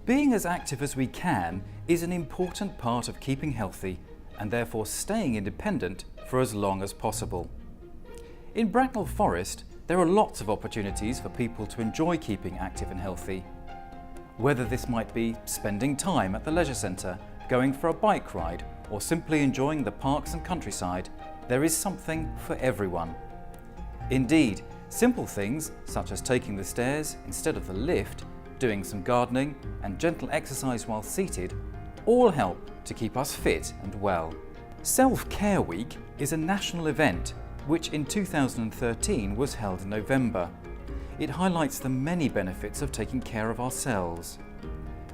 Being as active as we can is an important part of keeping healthy and therefore staying independent for as long as possible. In Bracknell Forest, there are lots of opportunities for people to enjoy keeping active and healthy. Whether this might be spending time at the leisure centre, going for a bike ride, or simply enjoying the parks and countryside, there is something for everyone. Indeed, simple things such as taking the stairs instead of the lift, doing some gardening and gentle exercise while seated all help to keep us fit and well. Self-Care Week is a national event which in 2013 was held in November. It highlights the many benefits of taking care of ourselves.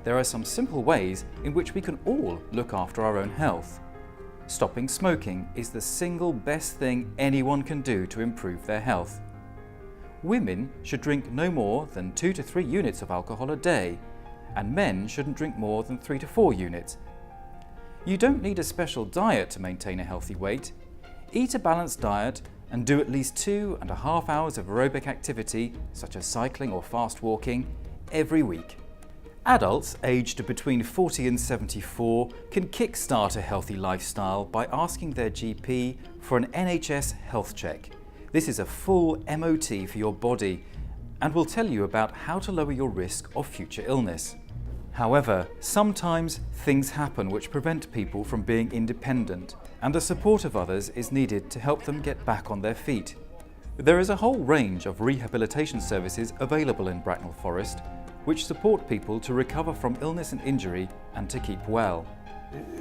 There are some simple ways in which we can all look after our own health. Stopping smoking is the single best thing anyone can do to improve their health. Women should drink no more than 2 to 3 units of alcohol a day, and men shouldn't drink more than 3 to 4 units. You don't need a special diet to maintain a healthy weight. Eat a balanced diet and do at least 2.5 hours of aerobic activity, such as cycling or fast walking, every week. Adults aged between 40 and 74 can kickstart a healthy lifestyle by asking their GP for an NHS health check. This is a full MOT for your body and will tell you about how to lower your risk of future illness. However, sometimes things happen which prevent people from being independent, and the support of others is needed to help them get back on their feet. There is a whole range of rehabilitation services available in Bracknell Forest, which support people to recover from illness and injury and to keep well.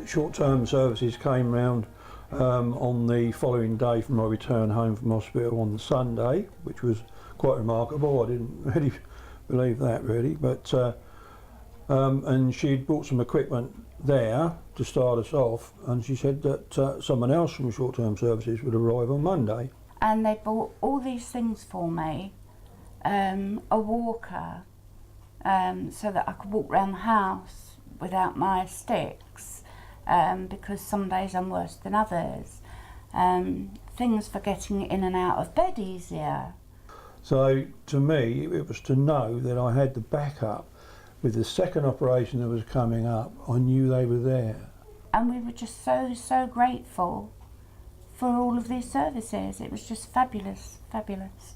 Short-term services came round on the following day from my return home from hospital on the Sunday, which was quite remarkable. I didn't really believe that really, but and she'd brought some equipment there to start us off, and she said that someone else from short-term services would arrive on Monday. And they bought all these things for me, a walker, so that I could walk around the house without my sticks, because some days I'm worse than others. Things for getting in and out of bed easier. So to me, it was to know that I had the backup. With the second operation that was coming up, I knew they were there. And we were just so grateful for all of these services. It was just fabulous, fabulous.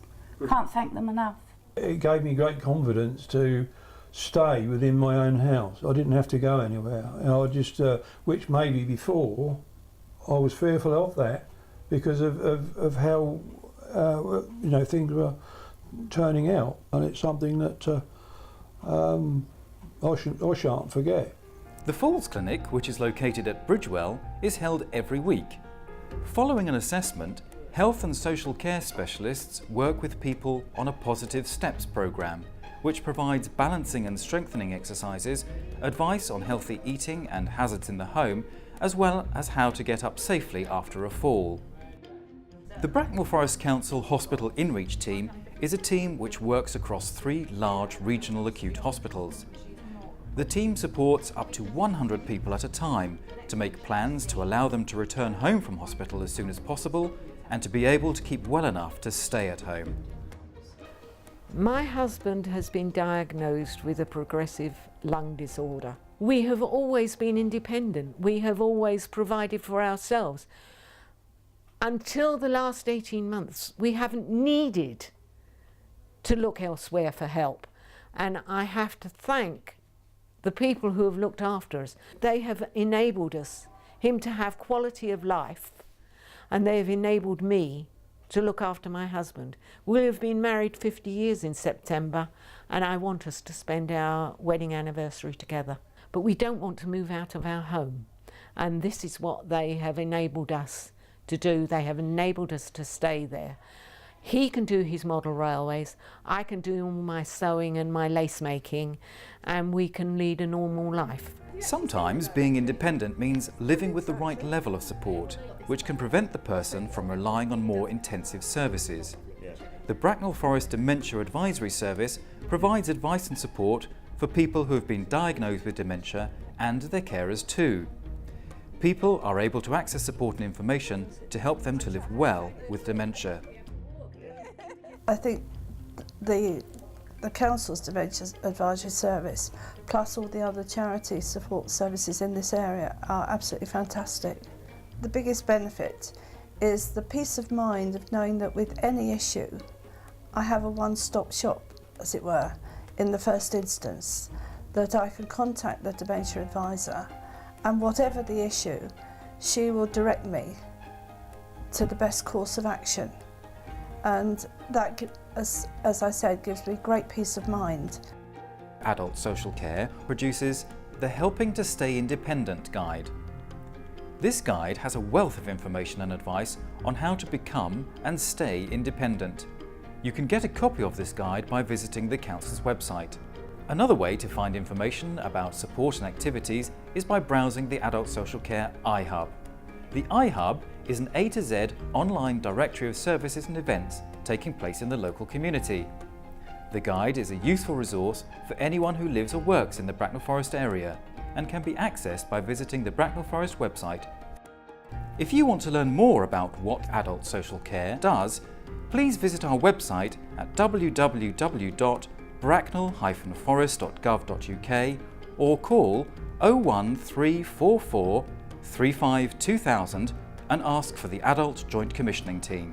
Can't thank them enough. It gave me great confidence to stay within my own house. I didn't have to go anywhere. I just, which maybe before, I was fearful of that because of how things were turning out. And it's something that I shan't forget. The Falls Clinic, which is located at Bridgewell, is held every week. Following an assessment, health and social care specialists work with people on a Positive Steps programme, which provides balancing and strengthening exercises, advice on healthy eating and hazards in the home, as well as how to get up safely after a fall. The Bracknell Forest Council Hospital InReach team is a team which works across 3 large regional acute hospitals. The team supports up to 100 people at a time to make plans to allow them to return home from hospital as soon as possible and to be able to keep well enough to stay at home. My husband has been diagnosed with a progressive lung disorder. We have always been independent. We have always provided for ourselves. Until the last 18 months, we haven't needed to look elsewhere for help. And I have to thank the people who have looked after us. They have enabled him to have quality of life, and they have enabled me to look after my husband. We have been married 50 years in September, and I want us to spend our wedding anniversary together. But we don't want to move out of our home, and this is what they have enabled us to do. They have enabled us to stay there. He can do his model railways, I can do all my sewing and my lace making, and we can lead a normal life. Sometimes being independent means living with the right level of support, which can prevent the person from relying on more intensive services. The Bracknell Forest Dementia Advisory Service provides advice and support for people who have been diagnosed with dementia and their carers too. People are able to access support and information to help them to live well with dementia. I think the the council's dementia advisory service, plus all the other charity support services in this area, are absolutely fantastic. The biggest benefit is the peace of mind of knowing that with any issue, I have a one-stop shop, as it were, in the first instance, that I can contact the dementia advisor, and whatever the issue, she will direct me to the best course of action. And that, as I said, gives me great peace of mind. Adult Social Care produces the Helping to Stay Independent guide. This guide has a wealth of information and advice on how to become and stay independent. You can get a copy of this guide by visiting the Council's website. Another way to find information about support and activities is by browsing the Adult Social Care iHub. The iHub is an A to Z online directory of services and events taking place in the local community. The guide is a useful resource for anyone who lives or works in the Bracknell Forest area and can be accessed by visiting the Bracknell Forest website. If you want to learn more about what Adult Social Care does, please visit our website at www.bracknell-forest.gov.uk or call 01344 35 2000 and ask for the Adult Joint Commissioning Team.